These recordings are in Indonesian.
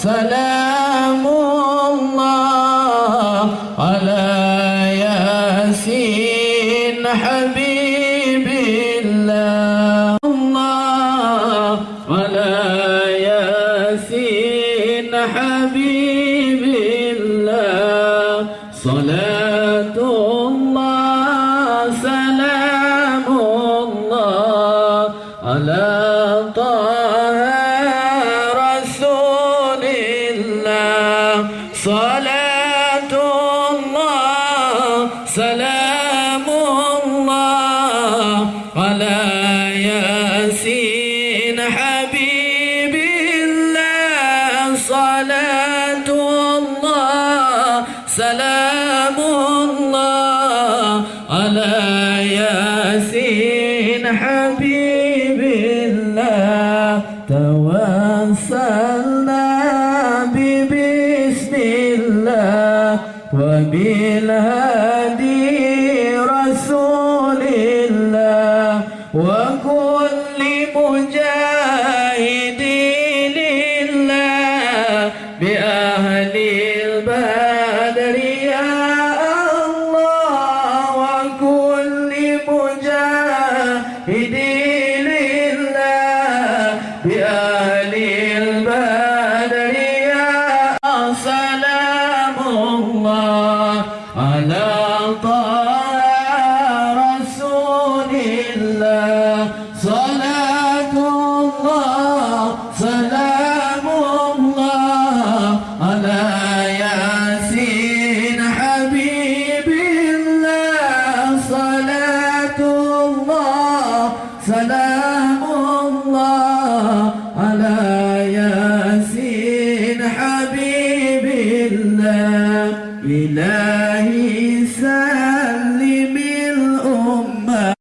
سلام الله على ياسين حبيب الله الله على ياسين حبيب الله صلاة الله سلام الله على طه رسول الله صلاة الله سلام الله على ياسين حبيب الله صلاة الله سلام الله على ياسين حبيب الله توسلنا بسم الله وبالهادي رسول الله وكل مجاهد لله بأهل البدر يا الله وكل مجاهد لله بأهل البدر يا سلام الله على طه رسول الله صلاة الله سلام الله على ياسين حبيب الله صلاة الله سلام الله على ياسين حبيب الله إلهي سلم الأمة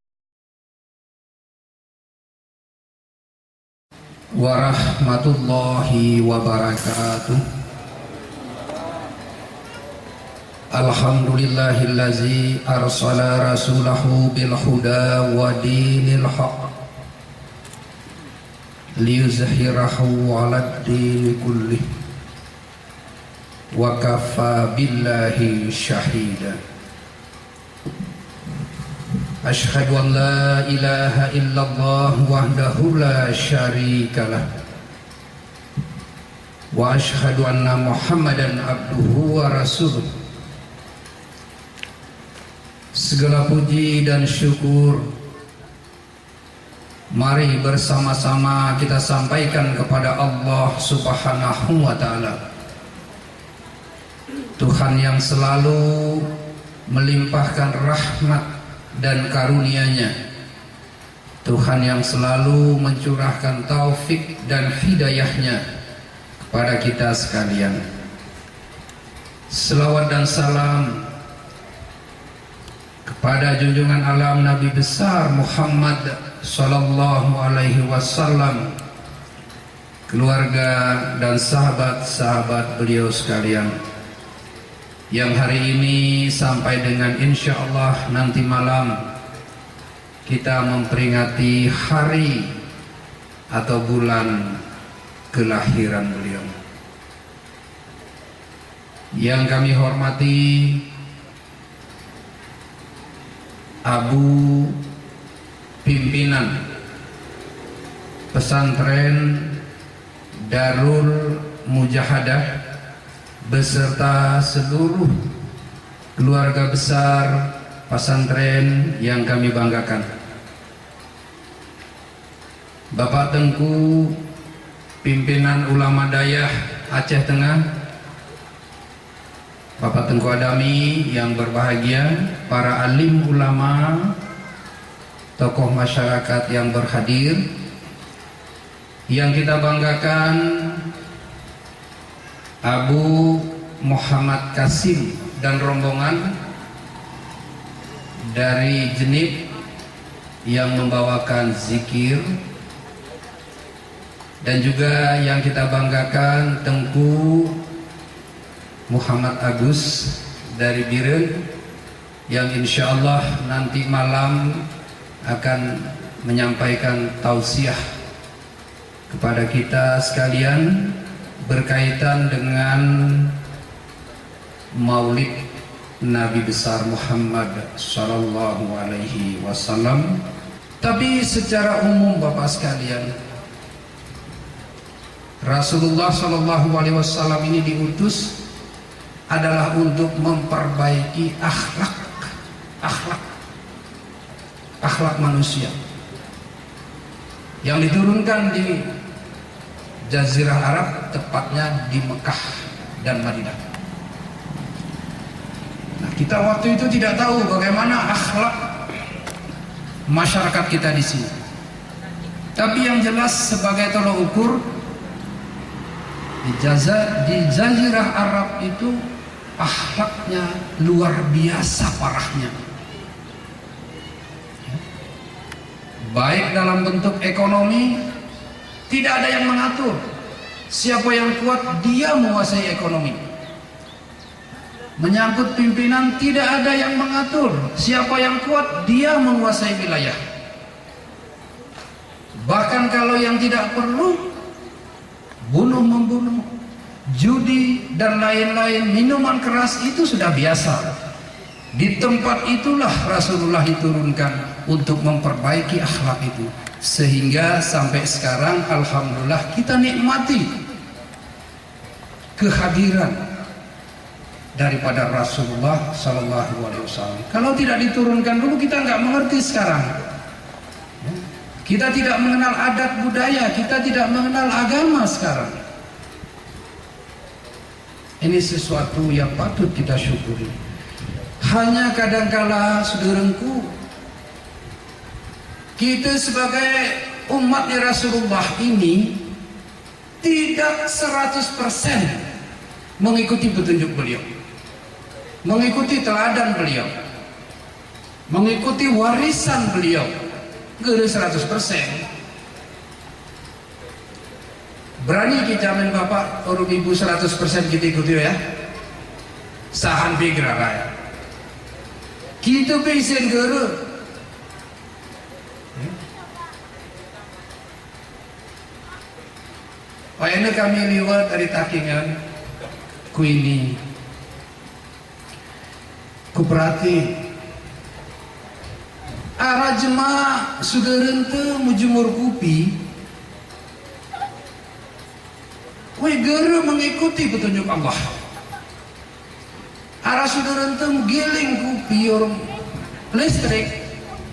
warahmatullahi wabarakatuh. Alhamdulillahillazi arsala rasulahu bil huda wa dinil haq liyuzhirahu 'alad dini kullih wa kafa billahi syahida. Ashhadu an la ilaha illallah wahdahu la syarikalah wa ashhadu anna Muhammadan abduhu wa rasuluh. Segala puji dan syukur mari bersama-sama kita sampaikan kepada Allah Subhanahu wa ta'ala, Tuhan yang selalu melimpahkan rahmat dan karunia-Nya, Tuhan yang selalu mencurahkan taufik dan hidayah-Nya kepada kita sekalian. Selawat dan salam kepada junjungan alam Nabi besar Muhammad sallallahu alaihi wasallam, keluarga dan sahabat-sahabat beliau sekalian, yang hari ini sampai dengan insya Allah nanti malam kita memperingati hari atau bulan kelahiran beliau. Yang kami hormati Abu Pimpinan Pesantren Darul Mujahadah beserta seluruh keluarga besar pesantren yang kami banggakan, Bapak Tengku Pimpinan Ulama Dayah Aceh Tengah, Bapak Tengku Adami yang berbahagia, para alim ulama, tokoh masyarakat yang berhadir, yang kita banggakan Abu Muhammad Kasim dan rombongan dari Jenib yang membawakan zikir, dan juga yang kita banggakan Tengku Muhammad Agus dari Biren yang insya Allah nanti malam akan menyampaikan tausiah kepada kita sekalian berkaitan dengan Maulid Nabi besar Muhammad sallallahu alaihi wasallam. Tapi secara umum Bapak sekalian, Rasulullah sallallahu alaihi wasallam ini diutus adalah untuk memperbaiki akhlak manusia yang diturunkan di Jazirah Arab, tepatnya di Mekah dan Madinah. Nah, kita waktu itu tidak tahu bagaimana akhlak masyarakat kita di sini. Tapi yang jelas sebagai tolok ukur, di Jazirah Arab itu akhlaknya luar biasa parahnya. Baik dalam bentuk ekonomi, tidak ada yang mengatur. Siapa yang kuat, dia menguasai ekonomi. Menyangkut pimpinan, tidak ada yang mengatur. Siapa yang kuat, dia menguasai wilayah. Bahkan kalau yang tidak perlu, bunuh-membunuh, judi dan lain-lain, minuman keras itu sudah biasa. Di tempat itulah Rasulullah diturunkan untuk memperbaiki akhlak itu, sehingga sampai sekarang alhamdulillah kita nikmati kehadiran daripada Rasulullah sallallahu alaihi wasallam. Kalau tidak diturunkan dulu, kita nggak mengerti sekarang. Kita tidak mengenal adat budaya, kita tidak mengenal agama sekarang. Ini sesuatu yang patut kita syukuri. Hanya kadangkala saudaraku, kita sebagai umatnya Rasulullah ini tidak 100% mengikuti petunjuk beliau, mengikuti teladan beliau, mengikuti warisan beliau. Gak 100%. Berani kita jamin Bapak, orang ibu 100% kita ikuti ya. Sahan pigra kaya. Kita pesen guru. Ayana kami liwat dari Takingan, ku ini, ku perhati, arah jemaah sudah rente mujumur kupi, kue guru mengikuti petunjuk Allah. Arah sudah rente giling kupi orang listrik,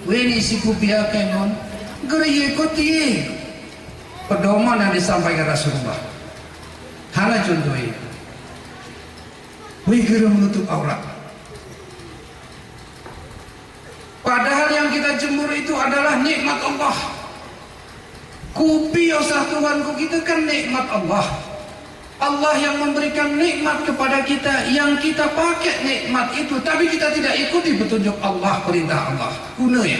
kue isi kupi akengon, guru ikuti pedoman yang disampaikan Rasulullah. Hana contohnya, kue guru menutup aurat. Padahal yang kita jemur itu adalah nikmat Allah. Kupi osah Tuhanku kita kan nikmat Allah. Allah yang memberikan nikmat kepada kita, yang kita pakai nikmat itu, tapi kita tidak ikuti petunjuk Allah, perintah Allah. Kuna ya.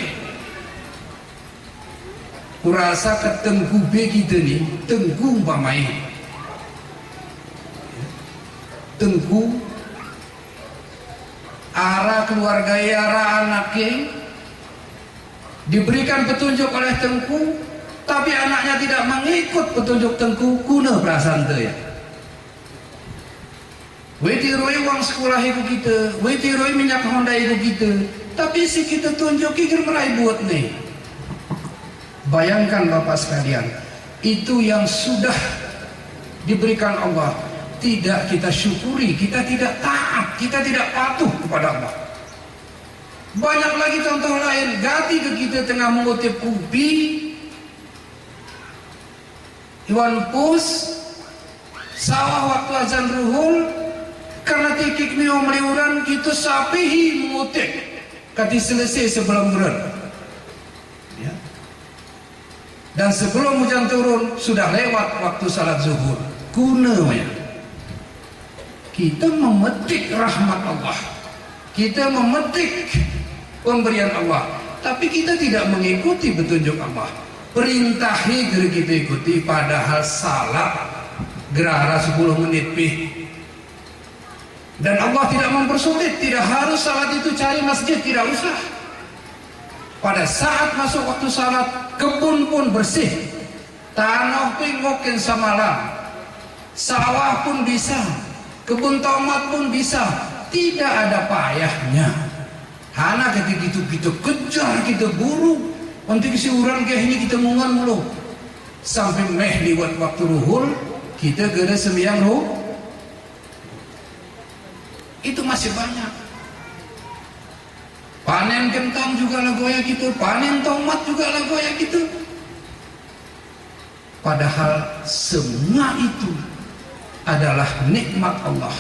Kurasa ketengku be kita ni, tengku umpamai. Tengku arah keluarga, arah anaknya diberikan petunjuk oleh tengku, tapi anaknya tidak mengikut petunjuk tengku, kuna perasaan tu ya. Wetiroi uang sekolah ibu kita, wetiroi minyak Honda ibu kita, tapi si kita tunjuk kikir merai buat nih. Bayangkan Bapak sekalian, itu yang sudah diberikan Allah, tidak kita syukuri, kita tidak taat, kita tidak patuh kepada Allah. Banyak lagi contoh lain. Gati ke kita tengah mengutip kupi, Iwan Pus, sawah waktu azan ruhul, karena tikik ni meliuran kita sapihi mengutip, kati selesai sebelum bulan. Ya. Dan sebelum hujan turun sudah lewat waktu salat zuhur. Kuna ya. Kita memetik rahmat Allah, kita memetik pemberian Allah, tapi kita tidak mengikuti petunjuk Allah. Perintahi geri kita ikuti, padahal salat gerara 10 menit pih. Dan Allah tidak mempersulit, tidak harus salat itu cari masjid, tidak usah. Pada saat masuk waktu salat, kebun pun bersih, tanah pun ngokin samalam, sawah pun bisa, kebun tomat pun bisa, tidak ada payahnya. Hana ketika kita kejar, kita buru, untuk si urang kayak ini kita mungan mulu, sampai meh liwat waktu ruhul, kita gede sembiang ruh, itu masih banyak. Panen kentang juga lah goya gitu, panen tomat juga lah goya gitu. Padahal semua itu adalah nikmat Allah.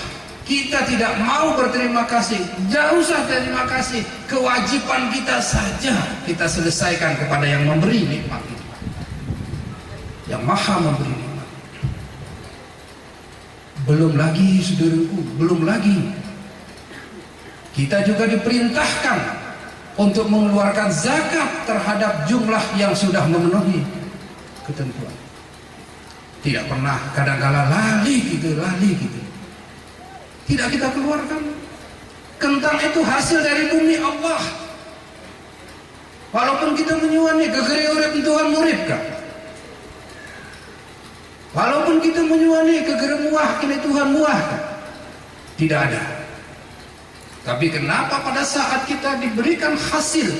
Kita tidak mau berterima kasih, jauh usah terima kasih. Kewajiban kita saja kita selesaikan kepada yang memberi nikmat itu, yang maha memberi nikmat. Belum lagi saudaraku, belum lagi kita juga diperintahkan untuk mengeluarkan zakat terhadap jumlah yang sudah memenuhi ketentuan. Tidak pernah, kadang-kala lali gitu. Tidak kita keluarkan. Kentang itu hasil dari bumi Allah. Walaupun kita menyuani gegeri urip Tuhan murid kan. Walaupun kita menyuani gegeri muah kini Tuhan muah kan. Tidak ada. Tapi kenapa pada saat kita diberikan hasil,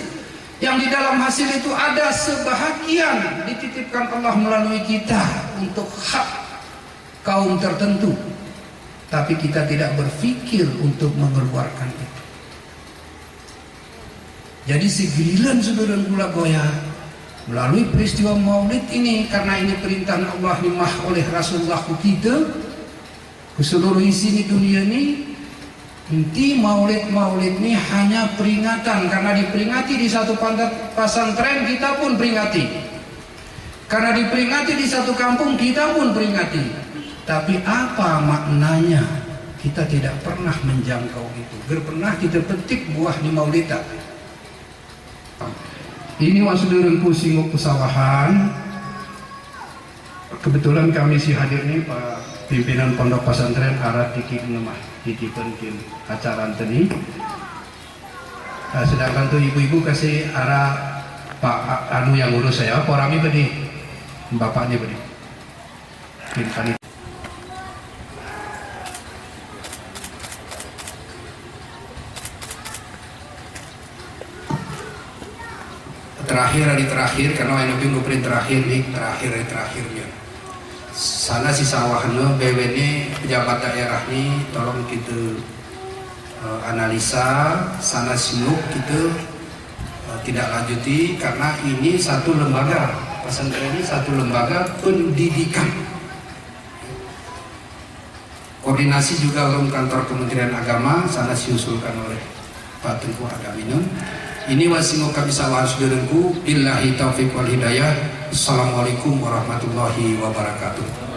yang di dalam hasil itu ada sebahagian dititipkan Allah melalui kita untuk hak kaum tertentu, tapi kita tidak berpikir untuk mengeluarkan itu. Jadi segiliran saudara gula goya melalui peristiwa Maulid ini, karena ini perintah Allah nimah oleh Rasulullah kita ke seluruh isi dunia ini. Inti maulid ini hanya peringatan, karena diperingati di satu pesantren kita pun peringati, karena diperingati di satu kampung kita pun peringati. Tapi apa maknanya? Kita tidak pernah menjangkau itu. Gak pernah kita petik buah di maulid. Ini saudaraku singgung pesawahan. Kebetulan kami si hadir nih Pak pimpinan pondok pesantren arah tiki ngemah titipenkin acara tadi. Sedangkan tuh ibu-ibu kasih arah Pak anu yang urus saya, Pak Rami bedi, bapaknya bedi. Pimpinan. Terakhir hari terakhir, karena yang lebih ngumpulin terakhir nih, terakhirnya. Sana si sawahnya BWN pejabat daerah nih, tolong kita analisa sana sinuk kita tidak lanjuti, karena ini satu lembaga pesantren, ini satu lembaga pendidikan. Koordinasi juga oleh kantor Kementerian Agama, sana diusulkan oleh Pak Tengku Agaminun. Ini wasimuk kami sawahan saudaraku, billahi taufiq wal hidayah. Assalamualaikum warahmatullahi wabarakatuh.